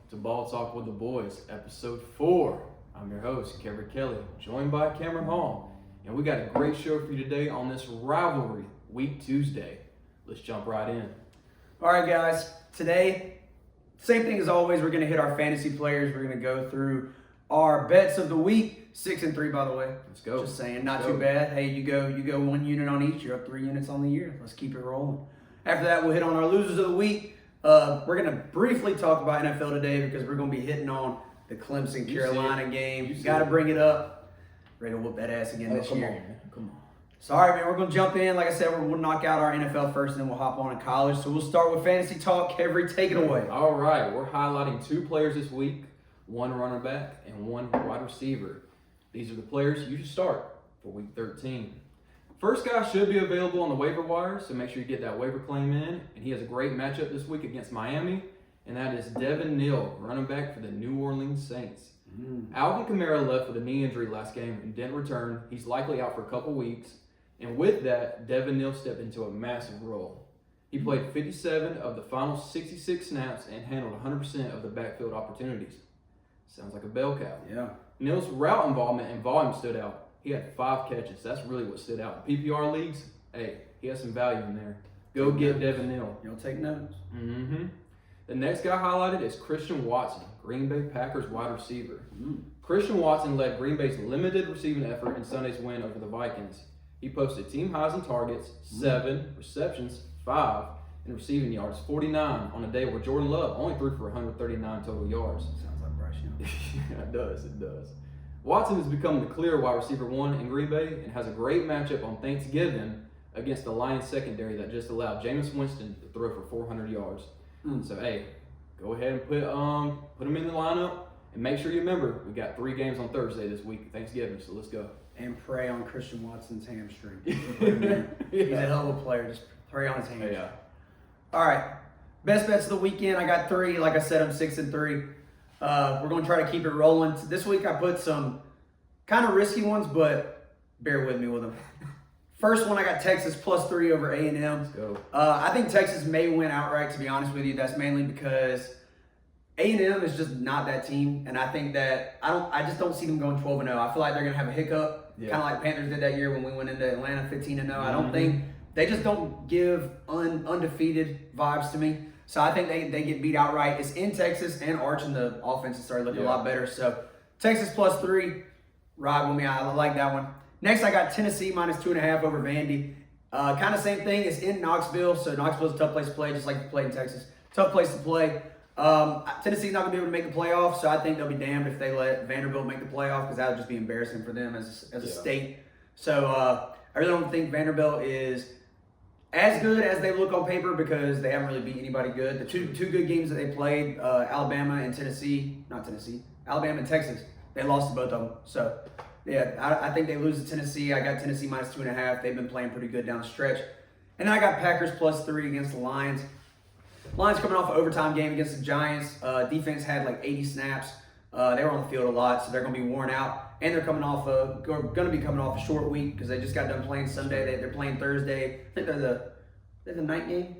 to Ball Talk with the Boys, episode 4. I'm your host, Kevin Kelly, joined by Cameron Hall. And we got a great show for you today on this Rivalry Week Tuesday. Let's jump right in. All right, guys. Today, same thing as always. We're going to hit our fantasy players. We're going to go through our bets of the week. 6-3, by the way. Let's go. Just saying, not too bad. Hey, you go 1 unit on each. You're up 3 units on the year. Let's keep it rolling. After that, we'll hit on our losers of the week. We're going to briefly talk about NFL today because we're going to be hitting on the Clemson-Carolina game. Got to bring it up. Ready to whoop that ass again this year. Come on. So, all right, man, we're going to jump in. Like I said, we'll knock out our NFL first, and then we'll hop on to college. So we'll start with fantasy talk. Every take it away. All right, we're highlighting 2 players this week, 1 running back and 1 wide receiver. These are the players you should start for week 13. First guy should be available on the waiver wire, so make sure you get that waiver claim in. And he has a great matchup this week against Miami, and that is Devin Neal, running back for the New Orleans Saints. Alvin Kamara left with a knee injury last game and didn't return. He's likely out for a couple weeks. And with that, Devin Neal stepped into a massive role. He played 57 of the final 66 snaps and handled 100% of the backfield opportunities. Sounds like a bell cow. Yeah. Neal's route involvement and volume stood out. He had 5 catches. That's really what stood out. In PPR leagues, hey, he has some value in there. Go get Devin Neal. You'll take notes. The next guy highlighted is Christian Watson, Green Bay Packers wide receiver. Christian Watson led Green Bay's limited receiving effort in Sunday's win over the Vikings. He posted team highs in targets, 7 receptions, 5, and receiving yards, 49 on a day where Jordan Love only threw for 139 total yards. Sounds like Bryce Young. Yeah, it does. Watson has become the clear wide receiver 1 in Green Bay and has a great matchup on Thanksgiving against the Lions secondary that just allowed Jameis Winston to throw for 400 yards. So, hey, go ahead and put him in the lineup, and make sure you remember we got 3 games on Thursday this week, Thanksgiving, so let's go. And pray on Christian Watson's hamstring. He's a hell of a player. Just pray on his hamstring. Yeah. All right. Best bets of the weekend. I got 3. Like I said, I'm 6-3. We're going to try to keep it rolling. This week I put some kind of risky ones, but bear with me with them. First one, I got Texas +3 over A&M. Let's go. I think Texas may win outright, to be honest with you. That's mainly because A&M is just not that team, and I think that I just don't see them going 12-0. I feel like they're going to have a hiccup, kind of like Panthers did that year when we went into Atlanta 15-0. I don't think they just don't give undefeated vibes to me. So I think they get beat outright. It's in Texas, and Arch and the offense has started looking a lot better. So Texas +3, ride with me. I like that one. Next, I got Tennessee -2.5 over Vandy. Kind of same thing. It's in Knoxville, so Knoxville's a tough place to play, just like you play in Texas. Tough place to play. Tennessee's not going to be able to make the playoffs, so I think they'll be damned if they let Vanderbilt make the playoff because that would just be embarrassing for them as a state. So I really don't think Vanderbilt is as good as they look on paper because they haven't really beat anybody good. The two good games that they played, Alabama and Alabama and Texas, they lost to both of them. So, yeah, I think they lose to Tennessee. I got Tennessee -2.5. They've been playing pretty good down the stretch. And then I got Packers +3 against the Lions. Lions coming off an overtime game against the Giants. Defense had like 80 snaps. They were on the field a lot, so they're going to be worn out. And they're coming off going to be coming off a short week because they just got done playing Sunday. They're playing Thursday. I think they're the night game.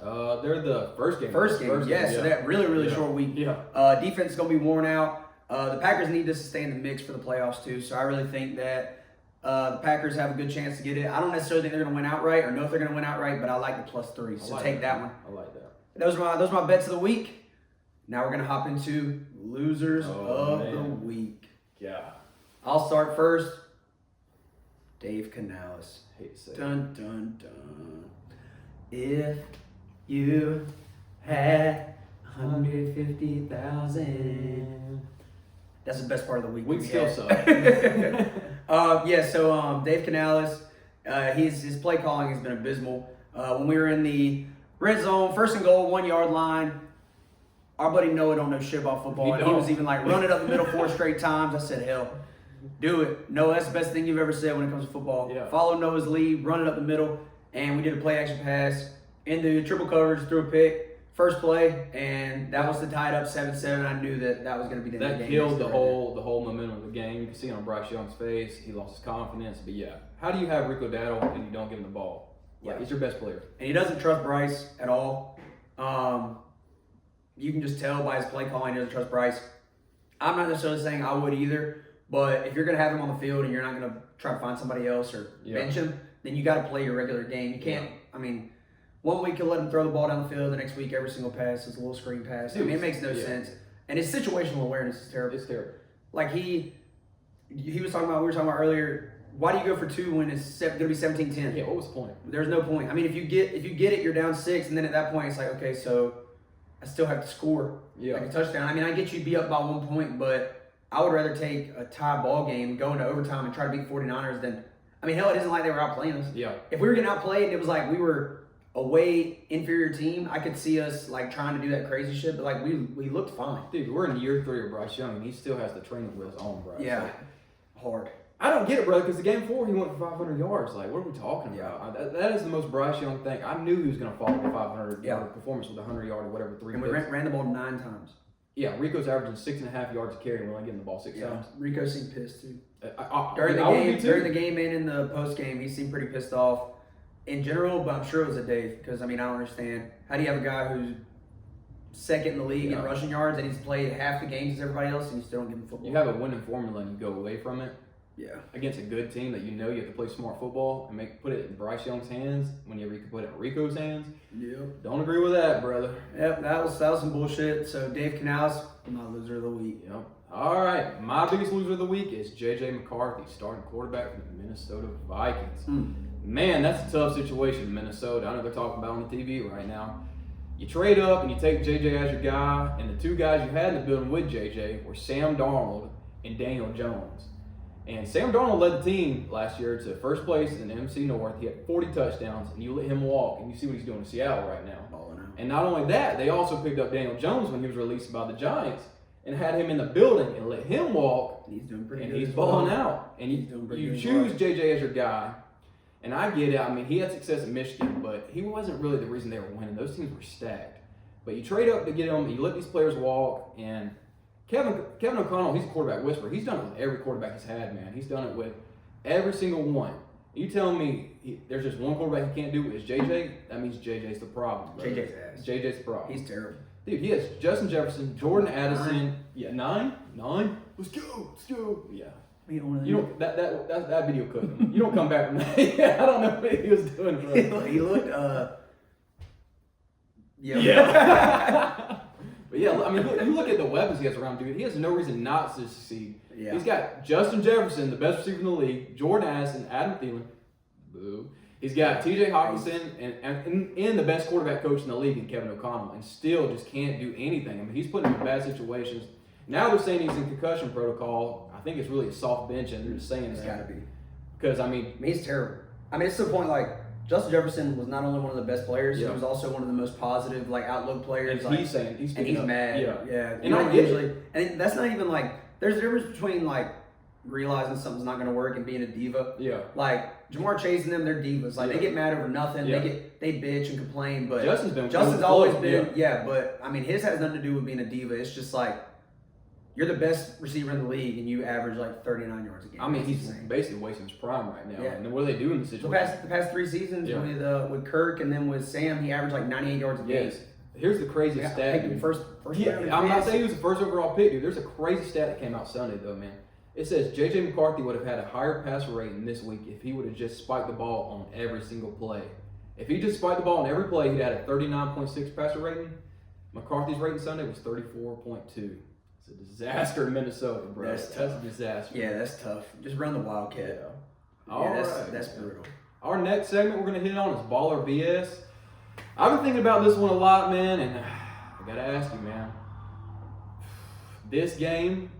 They're the first game. First game. So that really short week. Yeah. Defense is going to be worn out. The Packers need to stay in the mix for the playoffs too. So I really think that the Packers have a good chance to get it. I don't necessarily think they're going to win outright or know if they're going to win outright, but I like the +3. So take that one. I like that. Those are my bets of the week. Now we're going to hop into losers of the week. Yeah. I'll start first. Dave Canales. Hate to say it. Dun, dun, dun. If you had 150,000. That's the best part of the week. We still suck. So Dave Canales, his play calling has been abysmal. When we were in the red zone, 1st and goal, 1 yard line, our buddy Noah don't know shit about football. He was even like running up the middle 4 straight times. I said, hell, do it. Noah, that's the best thing you've ever said when it comes to football. Yeah. Follow Noah's lead, run it up the middle, and we did a play action pass into triple coverage, threw a pick. First play, and that was to tie it up 7-7. I knew that was going to be the game. That killed the whole momentum of the game. You can see it on Bryce Young's face. He lost his confidence. But yeah, how do you have Rico Dowdle and you don't give him the ball? Like, he's your best player. And he doesn't trust Bryce at all. you can just tell by his play calling he doesn't trust Bryce. I'm not necessarily saying I would either, but if you're going to have him on the field and you're not going to try to find somebody else or bench him, then you got to play your regular game. You can't, I mean, 1 week you'll let him throw the ball down the field, the next week every single pass is a little screen pass. I mean, it makes no sense. And his situational awareness is terrible. It's terrible. Like he was talking about, we were talking about earlier, why do you go for 2 when it's going to be 17-10? Yeah, what was the point? There's no point. I mean, if you get it, you're down 6, and then at that point it's like, okay, so I still have to score like a touchdown. I mean, I get you be up by 1 point, but I would rather take a tie ball game, go into overtime, and try to beat 49ers than, I mean, hell, it isn't like they were outplaying us. Yeah. If we were getting outplayed and it was like we were a way inferior team, I could see us like trying to do that crazy shit, but like we looked fine. Dude, we're in year 3 of Bryce Young, and he still has the training wheels on, bro. Yeah, hard. I don't get it, bro, because the game 4, he went for 500 yards. Like, what are we talking about? That is the most Bryce Young thing. I knew he was going to follow the 500-yard performance with 100-yard or whatever, 3 And we ran the ball 9 times. Yeah, Rico's averaging 6.5 yards a carry, and we're only getting the ball 6 times. Rico seemed pissed, too. During the game and in the post game, he seemed pretty pissed off in general, but I'm sure it was a Dave because I mean I don't understand how do you have a guy who's second in the league in rushing yards and he's played half the games as everybody else and you still don't give him football. You have a winning formula and you go away from it. Yeah. Against a good team that you have to play smart football and put it in Bryce Young's hands whenever you can put it in Rico's hands. Yep. Don't agree with that, brother. Yep, that was some bullshit. So Dave Canales, my loser of the week. Yep. All right, my biggest loser of the week is J.J. McCarthy, starting quarterback for the Minnesota Vikings. Man, that's a tough situation in Minnesota. I know they're talking about on the TV right now. You trade up and you take J.J. as your guy, and the 2 guys you had in the building with J.J. were Sam Darnold and Daniel Jones. And Sam Darnold led the team last year to first place in the NFC North. He had 40 touchdowns, and you let him walk, and you see what he's doing in Seattle right now. And not only that, they also picked up Daniel Jones when he was released by the Giants and had him in the building and let him walk. He's doing pretty and good. He's balling out. And you choose JJ as your guy. And I get it. I mean, he had success at Michigan, but he wasn't really the reason they were winning. Those teams were stacked. But you trade up to get him, you let these players walk, and Kevin O'Connell, he's a quarterback whisperer. He's done it with every quarterback he's had, man. He's done it with every single one. You telling me there's just one quarterback he can't do is JJ? That means JJ's the problem. Bro. JJ's ass. JJ's the problem. He's terrible. Dude, he has Justin Jefferson, Jordan Addison. Yeah, 9. Let's go. Yeah. You don't that video cooked him. You don't come back from that. Yeah, I don't know what he was doing. Bro. He looked Yeah. But yeah, I mean, you look at the weapons he has around, dude. He has no reason not to succeed. Yeah. He's got Justin Jefferson, the best receiver in the league, Jordan Addison, Adam Thielen. Boo. He's got T.J. Hawkinson and the best quarterback coach in the league in Kevin O'Connell, and still just can't do anything. I mean, he's putting him in bad situations. Now they're saying he's in concussion protocol. I think it's really a soft bench, and they're just saying it's got to be. Because, I mean, he's terrible. I mean, it's to the point, like, Justin Jefferson was not only one of the best players, he was also one of the most positive, like, outlook players. And he's saying, he's mad. Yeah. And I usually, and that's not even, like, there's a difference between, like, realizing something's not going to work and being a diva. Yeah. Like, Jamar Chase and them, they're divas. Like, they get mad over nothing. Yeah. They bitch and complain. But Justin's always been, but, I mean, his has nothing to do with being a diva. It's just, like, you're the best receiver in the league, and you average, like, 39 yards a game. I mean, he's basically wasting his prime right now. Yeah. And then what do they do in the situation? The past 3 seasons with Kirk and then with Sam, he averaged, like, 98 yards a game. Yes. Here's the crazy stat. Picked him first I'm not saying he was the first overall pick, dude. There's a crazy stat that came out Sunday, though, man. It says J.J. McCarthy would have had a higher passer rating this week if he would have just spiked the ball on every single play. If he just spiked the ball on every play, he'd had a 39.6 passer rating. McCarthy's rating Sunday was 34.2. It's a disaster in Minnesota, bro. That's a disaster. Yeah, that's tough. Just run the Wildcat. That's brutal. Our next segment we're going to hit on is Baller BS. I've been thinking about this one a lot, man, and I got to ask you, man. This game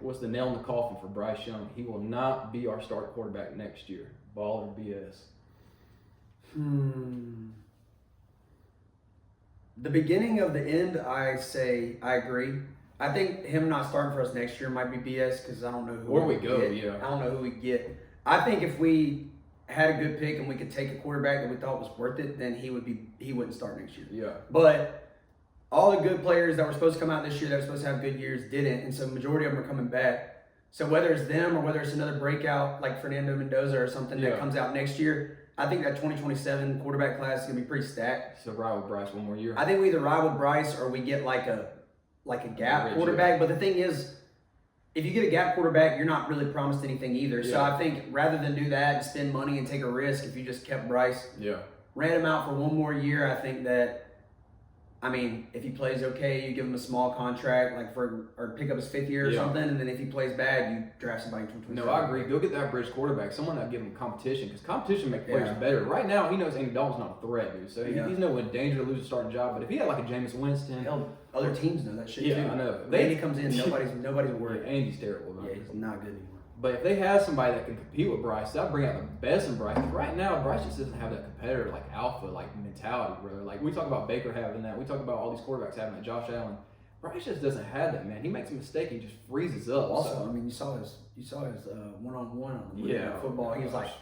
was the nail in the coffin for Bryce Young. He will not be our start quarterback next year. Baller BS. The beginning of the end, I say I agree. I think him not starting for us next year might be BS because I don't know who we go. Yeah, I don't know who we get. I think if we had a good pick and we could take a quarterback that we thought was worth it, then he wouldn't start next year. Yeah. But all the good players that were supposed to come out this year that were supposed to have good years didn't, and so the majority of them are coming back. So whether it's them or whether it's another breakout like Fernando Mendoza or something that comes out next year, I think that 2027 quarterback class is gonna be pretty stacked. So ride with Bryce one more year. I think we either ride with Bryce or we get like a gap quarterback. But the thing is, if you get a gap quarterback, you're not really promised anything either. So I think rather than do that and spend money and take a risk, if you just kept Bryce, ran him out for one more year, I think that, I mean, if he plays okay, you give him a small contract, like or pick up his 5th year or something, and then if he plays bad, you draft somebody in 2027. No, I agree. Go get that bridge quarterback, someone that give him competition, because competition makes players better. Right now, he knows Andy Dalton's not a threat, dude. So he's no in danger to lose a starting job. But if he had like a Jameis Winston, hell, other teams know that shit too. I know. When Andy comes in, nobody's worried. Andy's terrible. Yeah, he's not good anymore. But if they have somebody that can compete with Bryce, that'll bring out the best in Bryce. Right now, Bryce just doesn't have that competitor, like alpha, like mentality, brother. Like we talk about Baker having that. We talk about all these quarterbacks having that. Josh Allen. Bryce just doesn't have that, man. He makes a mistake, he just freezes up. Also, I mean, you saw his one-on-one on the football. He was like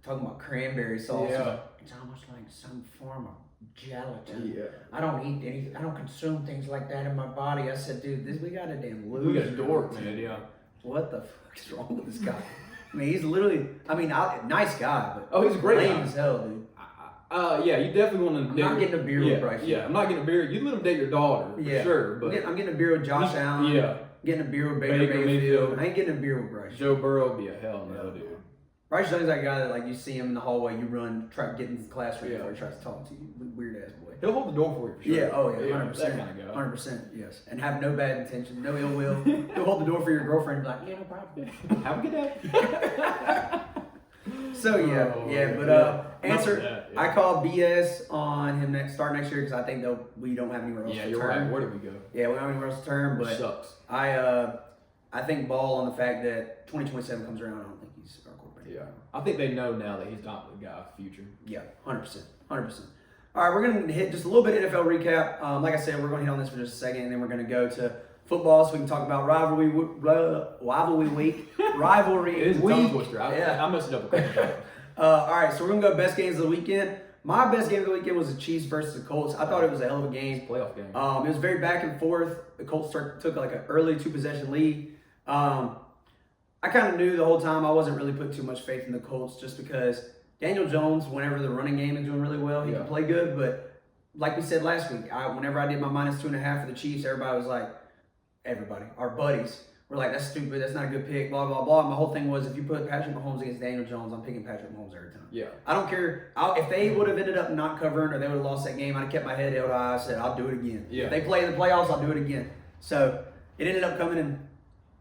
talking about cranberry sauce. Yeah. It's almost like some form of gelatin. Yeah. I don't eat anything. I don't consume things like that in my body. I said, dude, we got a damn loser. We got a dork, man. Yeah. What the fuck is wrong with this guy? I mean, he's literally, nice guy, but he's a great lame guy. as hell, dude. Yeah, you definitely want to. I'm not getting a beer with Bryce. Yeah, I'm not getting a beer. You let him date your daughter, for sure. But I'm getting a beer with Josh Allen. Yeah. Getting a beer with Baker Mayfield. I ain't getting a beer with Bryce. Joe Burrow would be a hell no, dude. Bryce Young's that guy that like you see him in the hallway, you run, try to get in the classroom before he tries to talk to you. Weird ass boy. He'll hold the door for you for sure. Yeah, 100%. That kind of guy. 100%, yes. And have no bad intention, no ill will. He'll hold the door for your girlfriend and be like, yeah, no problem. Have a good day. So answer. That, I call BS on him start next year because I think we don't have anywhere else to turn. Yeah, you're right. Where do we go? Yeah, we don't have anywhere else to turn. But sucks. I think ball on the fact that 2027 comes around. I don't think he's our quarterback. Yeah, I think they know now that he's not the guy of the future. Yeah, 100%. All right, we're gonna hit just a little bit of NFL recap. Like I said, we're gonna hit on this for just a second, and then we're gonna go to football so we can talk about rivalry week. Rivalry It is a week. tongue twister. I messed it up a couple times. All right, so we're gonna go best games of the weekend. My best game of the weekend was the Chiefs versus the Colts. I thought it was a hell of a game. Playoff game. It was very back and forth. The Colts took like an early 2-possession lead. I kind of knew the whole time I wasn't really putting too much faith in the Colts just because Daniel Jones, whenever the running game is doing really well, he can play good. But like we said last week, whenever I did my -2.5 for the Chiefs, everybody was like, our buddies were like, that's stupid, that's not a good pick, blah, blah, blah. And my whole thing was, if you put Patrick Mahomes against Daniel Jones, I'm picking Patrick Mahomes every time. Yeah. I don't care. If they would have ended up not covering or they would have lost that game, I'd have kept my head held high. I said, I'll do it again. Yeah. If they play in the playoffs, I'll do it again. So it ended up coming and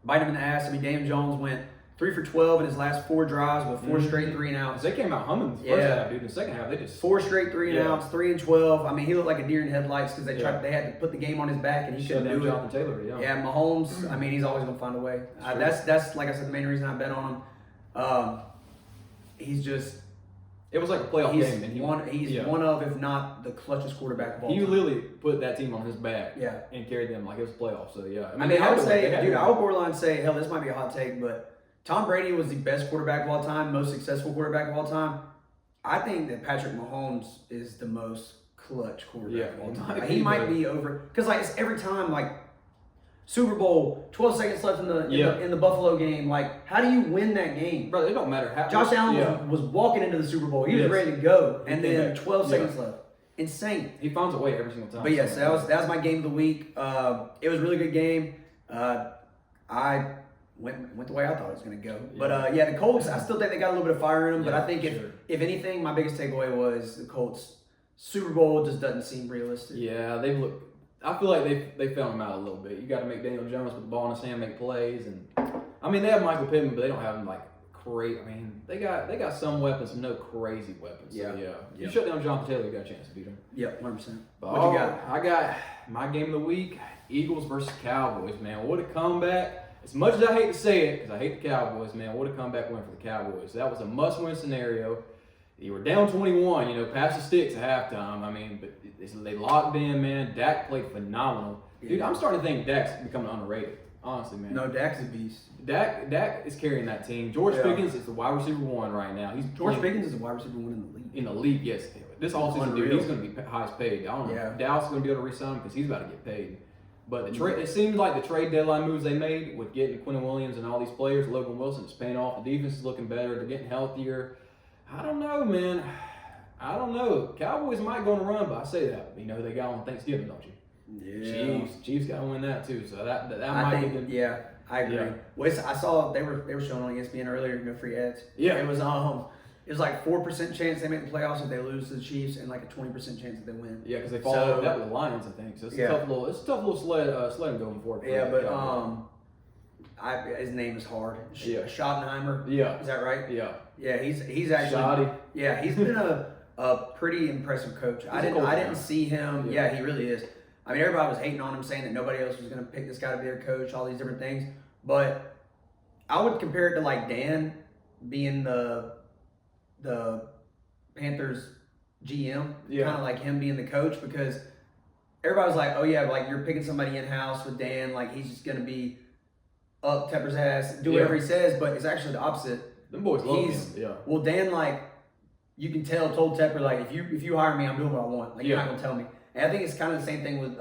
biting him in the ass. Daniel Jones went 3 for 12 in his last 4 drives with 4 straight 3-and-outs. They came out humming the first half, dude. In the second half, they just 4 straight 3-and-outs, 3 and 12. He looked like a deer in headlights because they had to put the game on his back and he couldn't do it. Jonathan Taylor, Yeah, Mahomes. He's always gonna find a way. That's like I said, the main reason I bet on him. He's just. It was like a playoff game, and he's one of, if not the clutchest quarterback of all time. He literally put that team on his back, yeah, and carried them like it was playoffs. So yeah, I would say, dude, I would borderline say, hell, this might be a hot take, but Tom Brady was the best quarterback of all time, most successful quarterback of all time. I think that Patrick Mahomes is the most clutch quarterback of all time. He might be over because it's every time Super Bowl, 12 seconds left in the Buffalo game. How do you win that game? Bro, it don't matter how. Josh Allen was walking into the Super Bowl. He was ready to go, and then 12 seconds left. Insane. He finds a way every single time. But yes, that was my game of the week. It was a really good game. I went the way I thought it was going to go. But the Colts, I still think they got a little bit of fire in them. But I think if anything, my biggest takeaway was the Colts Super Bowl just doesn't seem realistic. Yeah, I feel like they found him out a little bit. You got to make Daniel Jones put the ball in his hand, make plays, and they have Michael Pittman, but they don't have him great. They got some weapons, but no crazy weapons. Yeah. So, yeah. You shut down Jonathan Taylor, you got a chance to beat him. Yeah, 100%. But what you got? I got my game of the week: Eagles versus Cowboys. Man, what a comeback! As much as I hate to say it, because I hate the Cowboys, man, what a comeback win for the Cowboys. That was a must-win scenario. You were down 21, past the sticks at halftime. But they locked in, man. Dak played phenomenal. Dude, I'm starting to think Dak's becoming underrated, honestly, man. No, Dak's a beast. Dak is carrying that team. George Pickens is the wide receiver 1 right now. George Pickens is the wide receiver 1 in the league. In the league, yes. This offseason, dude, he's going to be highest paid. I don't know if Dallas is going to be able to re-sign him because he's about to get paid. But it seems like the trade deadline moves they made with getting Quentin Williams and all these players, Logan Wilson, is paying off. The defense is looking better. They're getting healthier. I don't know, man. I don't know. Cowboys might go on a run, but I say that. You know, they got on Thanksgiving, don't you? Yeah. Chiefs got to win that too. So that I might think, be. yeah, I agree. Yeah. Well, I saw they were showing on ESPN earlier, no free ads. Yeah. It was like 4% chance they make the playoffs if they lose to the Chiefs, and like a 20% chance that they win. Yeah, because they followed that with the Lions, I think. So it's a tough little sledding going forward. Yeah, but his name is hard. Yeah. Schottenheimer. Yeah. Is that right? Yeah. Yeah, he's actually. Shoddy. Yeah, he's been a pretty impressive coach. I didn't see him. Yeah, he really is. I mean, everybody was hating on him, saying that nobody else was going to pick this guy to be their coach, all these different things. But I would compare it to like Dan being the Panthers GM, kind of like him being the coach, because everybody was like, oh yeah, like you're picking somebody in house with Dan, like he's just going to be up Tepper's ass, do whatever he says. But it's actually the opposite. Them boys love him. Yeah. Well, Dan, like, you can told Tepper, like, if you hire me, I'm doing what I want. Like, you're not gonna tell me. And I think it's kind of the same thing with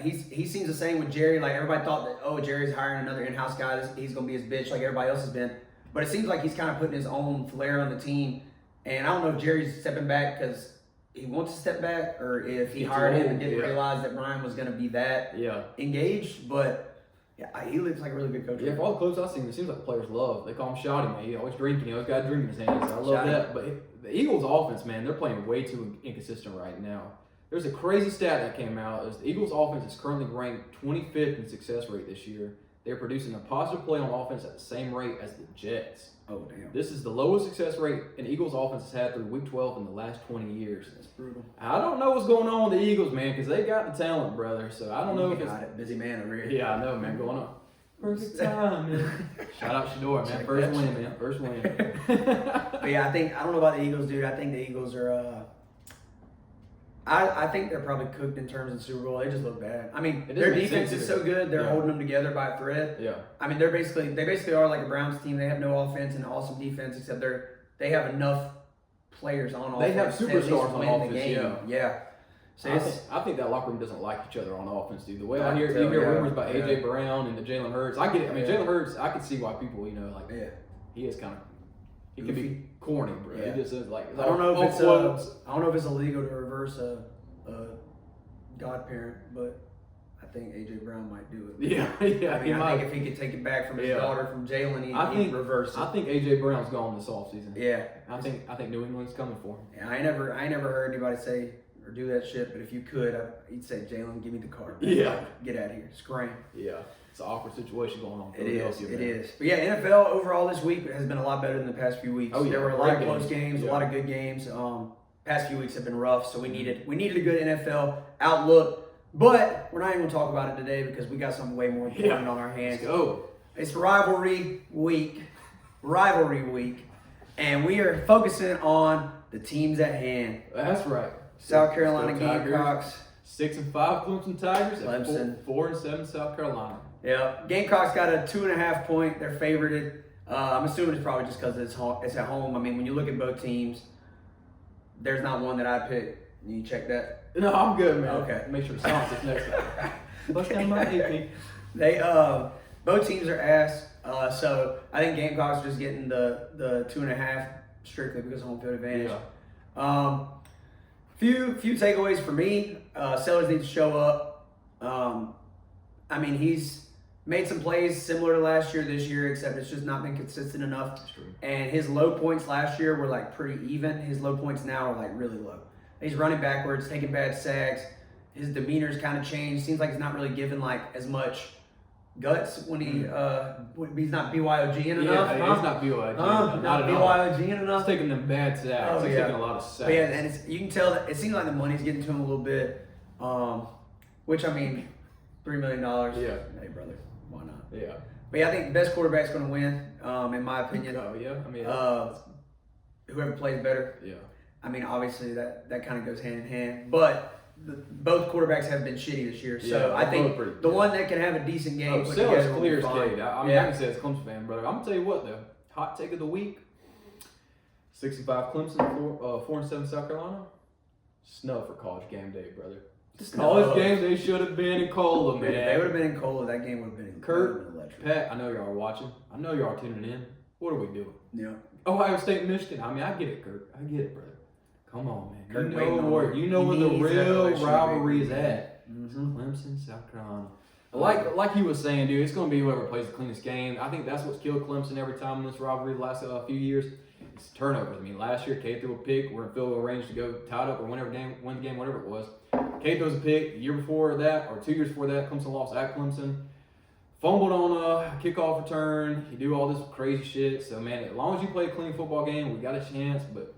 he seems the same with Jerry. Like, everybody thought that, oh, Jerry's hiring another in-house guy, he's gonna be his bitch like everybody else has been. But it seems like he's kind of putting his own flair on the team. And I don't know if Jerry's stepping back because he wants to step back, or if he hired him and didn't realize that Brian was gonna be that engaged. But yeah, he looks like a really good coach. Yeah, for all the clips I've seen, it seems like the players love. They call him Shotty, man. He always drinking. He always got a drink in his hands. I love that. But the Eagles' offense, man, they're playing way too inconsistent right now. There's a crazy stat that came out. The Eagles' offense is currently ranked 25th in success rate this year. They're producing a positive play on offense at the same rate as the Jets. Oh, damn. This is the lowest success rate an Eagles offense has had through Week 12 in the last 20 years. That's brutal. I don't know what's going on with the Eagles, man, because they got the talent, brother. So I don't know if it's busy man over here. Yeah, I know, man. Going on. Perfect time, man. Shout out Shador, man. First win, man. First win. But yeah, I don't know about the Eagles, dude. I think the Eagles are. I think they're probably cooked in terms of Super Bowl. They just look bad. I mean, their defense is so good; they're holding them together by a thread. Yeah. I mean, they basically are like a Browns team. They have no offense and awesome defense, except they have enough players on offense. They have superstars on offense. The game. Yeah. So I think that locker room doesn't like each other on offense, dude. The way you hear rumors about AJ Brown and the Jalen Hurts. I get it. I mean, Jalen Hurts, I can see why people, he is kind of. He can be corny, bro. Yeah. He just is like. I don't know if it's illegal to reverse a godparent, but I think AJ Brown might do it. Yeah. I mean, I think if he could take it back from his daughter, from Jalen, he'd reverse it. I think AJ Brown's gone this offseason. Yeah. I think New England's coming for him. Yeah, I never heard anybody say or do that shit, but if you could, you'd say, Jalen, give me the card. Yeah. Get out of here. Scram. Yeah. It's an awkward situation going on. It is. But yeah, NFL overall this week has been a lot better than the past few weeks. Oh, yeah. There were a lot of close games, a lot of good games. Past few weeks have been rough, so we needed a good NFL outlook. But we're not even going to talk about it today because we got something way more important on our hands. Let's go. It's rivalry week, and we are focusing on the teams at hand. That's right. South Carolina Gamecocks. 6-5 Clemson Tigers. Clemson. 4-7 South Carolina. Yeah, Gamecocks got a 2.5 point. They're favorited. I'm assuming it's probably just because it's at home. I mean, when you look at both teams, there's not one that I pick. You check that? No, I'm good, man. Okay. Make sure Sonics is next time. Bust down my AP. They both teams are ass. So I think Gamecocks are just getting the 2.5 strictly because of home field advantage. Yeah. Few takeaways for me. Sellers need to show up. I mean, he's made some plays similar to last year this year, except it's just not been consistent enough. That's true. And his low points last year were like pretty even. His low points now are like really low. He's running backwards, taking bad sacks. His demeanor's kind of changed. Seems like he's not really given like as much guts when he's not BYOG enough. Yeah, he's not BYOG. Not BYOG enough. He's taking them bad sacks. He's taking a lot of sacks. But yeah, and you can tell that it seems like the money's getting to him a little bit. Which I mean, $3 million. Yeah. Hey, brother, why not? Yeah. But yeah, I think the best quarterback's going to win, in my opinion. Oh yeah. I mean, whoever plays better. Yeah. I mean, obviously that kind of goes hand in hand, but both quarterbacks have been shitty this year. So I think the one that can have a decent game. Sellers clear as Cade. I mean, I can say as a Clemson fan, brother. I'm gonna tell you what though. Hot take of the week: 65 Clemson, 4-7 South Carolina. Snub for college game day, brother. College game day should have been in Cola, man. If they would have been in Cola, that game would have been Kurt, Pat, I know y'all are watching. I know y'all are tuning in. What are we doing? Yeah. Ohio State, Michigan. I mean, I get it, Kirk. I get it, brother. Come on, man. Kirk You waiting know on where it. you know He where the needs that real relationship, rivalry is man. at. Mm-hmm. Clemson, South Carolina. Like he was saying, dude, it's going to be whoever plays the cleanest game. I think that's what's killed Clemson every time in this rivalry the last few years. It's turnovers. I mean, last year, Cade threw a pick. We're in field goal range to go tied up or win the game, whatever it was. Cade throws a pick. The year before that, or 2 years before that, Clemson lost at Clemson. Fumbled on a kickoff return. You do all this crazy shit. So, man, as long as you play a clean football game, we got a chance. But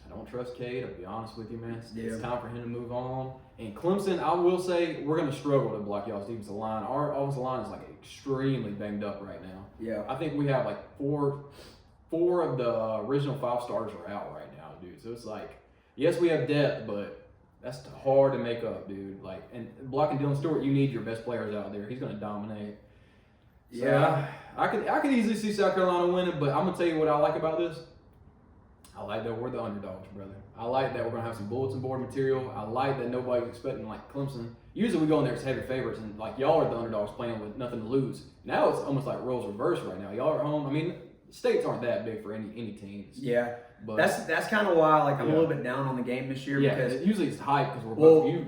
I don't trust Cade. I'll be honest with you, man. It's time for him to move on. And Clemson, I will say, we're going to struggle to block y'all's defensive line. Our offensive line is like extremely banged up right now. Yeah. I think we have like four of the original 5 stars are out right now, dude. So it's like, yes, we have depth, but that's hard to make up, dude. Like, and blocking Dylan Stewart, you need your best players out there. He's going to dominate. So Yeah. I could easily see South Carolina winning, but I'm going to tell you what I like about this. I like that we're the underdogs, brother. I like that we're going to have some bulletin board material. I like that nobody's expecting, like, Clemson. Usually we go in there as heavy favorites, and, like, y'all are the underdogs playing with nothing to lose. Now it's almost like roles reversed right now. Y'all are home. I mean, states aren't that big for any teams. Yeah. But That's kind of why I'm a little bit down on the game this year because usually it's hype because we're both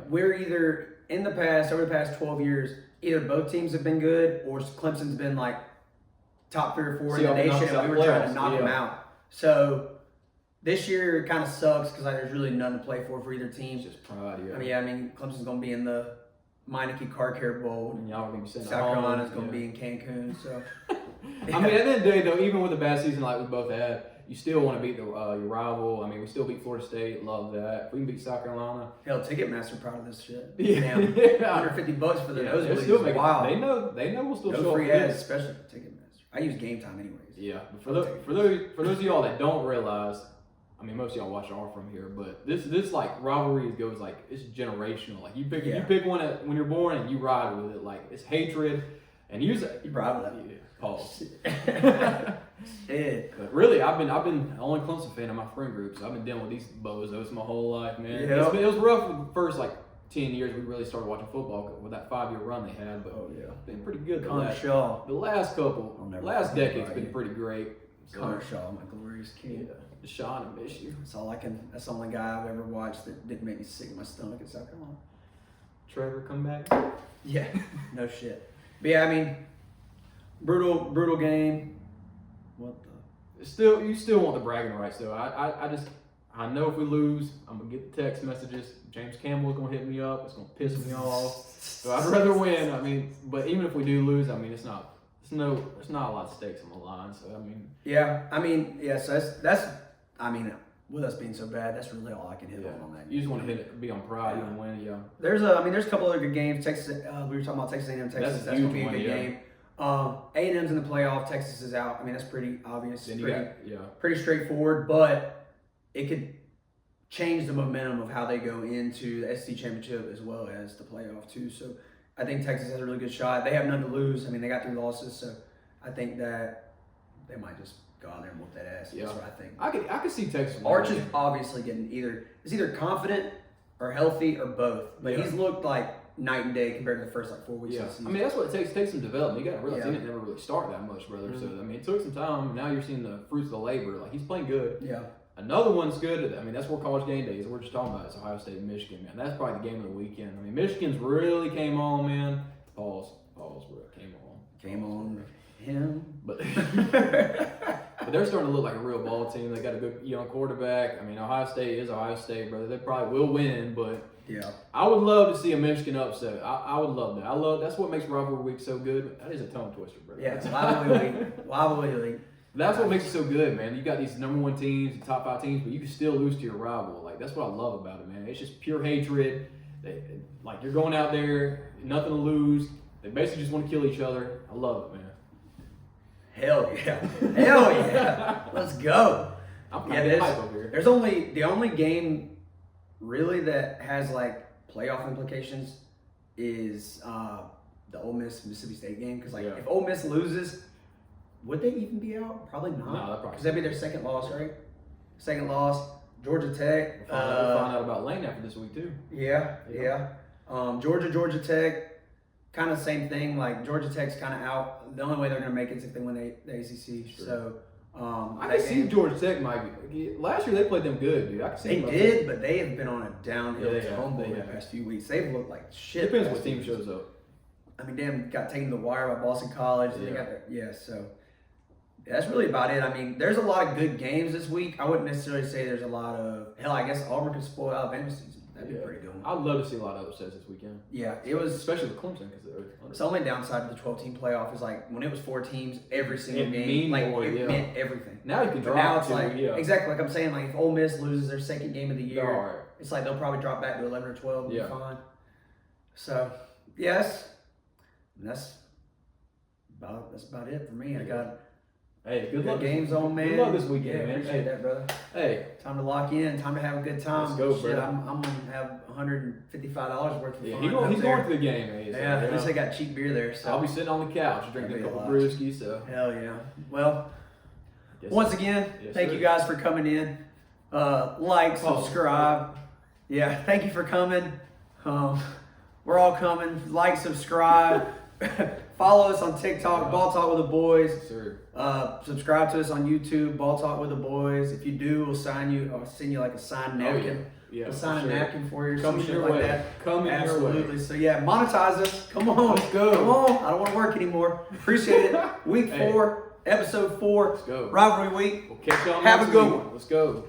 we're either in the past over the past 12 years either both teams have been good or Clemson's been like top 3 or 4 in the nation and we were trying to knock them out. So this year it kind of sucks because there's really nothing to play for either team. It's just pride. I mean Clemson's gonna be in the Meineke Car Care Bowl and y'all are gonna be sitting South Carolina's gonna be in Cancun. So I mean, at the end of the day, though, even with a bad season like we both had, you still want to beat your rival. I mean, we still beat Florida State. Love that. If we can beat South Carolina. Hell, Ticketmaster proud of this shit. Yeah. Damn, $150 for the nosebleeds. They Wow. They know we'll still no show free up. ads, especially for Ticketmaster. I use Game Time anyways. Yeah, but for those of y'all that don't realize, I mean, most of y'all watch are from here, but this like rivalry goes like it's generational. Like you pick one when you're born and you ride with it. Like it's hatred, and you ride with that. Yeah, pause. Shit. But really, I've been the only Clemson fan in my friend group, so I've been dealing with these bozos my whole life, man. Yep. It was rough for the first like 10 years we really started watching football with that 5-year run they had, but it's been pretty good. The last decade's been pretty great. So, Connor Shaw, my glorious kid. Yeah. Deshaun, I miss you. That's the only guy I've ever watched that didn't make me sick in my stomach in South Carolina. Trevor, come back. Yeah, no shit. But yeah, I mean, brutal game. What the? You still want the bragging rights though. I know if we lose, I'm gonna get the text messages. James Campbell's gonna hit me up. It's gonna piss me off. So I'd rather win. I mean, but even if we do lose, I mean, there's not a lot of stakes on the line. So I mean, So that's. I mean, with us being so bad, that's really all I can hit on that. You just want to be on pride, even win. Yeah. There's a couple other good games. Texas. We were talking about Texas A&M, Texas. That's gonna be a good game. A&M's in the playoff. Texas is out. I mean, that's pretty obvious. Pretty straightforward, but it could change the momentum of how they go into the SEC championship as well as the playoff too. So I think Texas has a really good shot. They have none to lose. I mean, they got 3 losses, so I think that they might just go out there and whoop that ass. Yeah. That's what I think. I could see Texas. Arch is obviously getting either confident or healthy or both, but he's looked like night and day compared to the first 4 weeks of the season. I mean, that's what it takes. It takes some development. You got to realize he didn't never really start that much, brother. So I mean, it took some time. Now you're seeing the fruits of the labor. Like he's playing good. Yeah. Another one's good. I mean, that's where college game days. We're just talking about. It's Ohio State and Michigan, man. That's probably the game of the weekend. I mean, Michigan's really came on, man. Pause, bro. Came on him, but but they're starting to look like a real ball team. They got a good young quarterback. I mean, Ohio State is Ohio State, brother. They probably will win, but I would love to see a Michigan upset. I would love that. That's what makes rivalry week so good. That is a tongue twister, brother. Yeah, it's rivalry league. That's what makes it so good, man. You got these number 1 teams, the top 5 teams, but you can still lose to your rival. Like that's what I love about it, man. It's just pure hatred. Like you're going out there, nothing to lose. They basically just want to kill each other. I love it, man. Hell yeah. Let's go. I'm kind of hype over here. There's the only game really that has like playoff implications is the Ole Miss Mississippi State game because if Ole Miss loses, would they even be out? Probably not. No, because that'd be their second loss, right? Second loss. Georgia Tech. We'll find out about Lane after this week too. Yeah. Georgia Tech. Kind of same thing. Like Georgia Tech's kind of out. The only way they're gonna make it is if they win the ACC. Sure. So I that can see game. Georgia Tech might be. Last year they played them good, dude. I can see They them did, but they have been on a downhill Yeah, they have. tumble They the have. past few weeks. They've looked like shit. Depends the what past team few weeks. shows up. I mean, damn, got taken to the wire by Boston College. And Yeah. they got so that's really about it. I mean, there's a lot of good games this week. I wouldn't necessarily say there's a lot of hell. I guess Auburn could spoil Alabama's season. That'd be a pretty good one. I'd love to see a lot of upsets this weekend, Yeah, it was. especially with Clemson because they're. It's the only downside to the 12-team playoff is like when it was 4 teams, every single It game, mean like more, it yeah. meant everything. Now you can But drop now it's to, like yeah. exactly like I'm saying. Like if Ole Miss loses their second game of the year, All right. it's like they'll probably drop back to 11 or 12 and Yeah. be fine. So yes, that's about it for me. I got Hey, good good luck. games on, man. Good luck this weekend, Yeah, man. appreciate Hey, that, brother. hey, Time to lock in. Time to have a good time. Let's go, Shit, brother. I'm gonna have $155 worth of yeah, fun. he's up going there. to the game, man. So, Yeah, at you least know, I got cheap beer there. So I'll be sitting on the couch drinking That'd a be a couple lot. brewskis. So hell yeah. Well, Yes, once sir. again, Yes, thank sir. you guys for coming in. Like, Oh. subscribe. Yeah, thank you for coming. We're all coming. Like, subscribe. Follow us on TikTok, Yeah. Ball Talk with the Boys. Yes, sir. Subscribe to us on YouTube, Ball Talk with the Boys. If you do, we'll send you like a signed napkin. Yeah, We'll for sign sure. a napkin for you or Coming some shit your like way. that. Coming your way. Absolutely. So yeah, monetize us. Come on. Let's go. Come on. I don't want to work anymore. Appreciate it. Week Hey. 4, episode 4. Let's go. Rivalry week. We'll catch y'all Have a next good week. one. Let's go.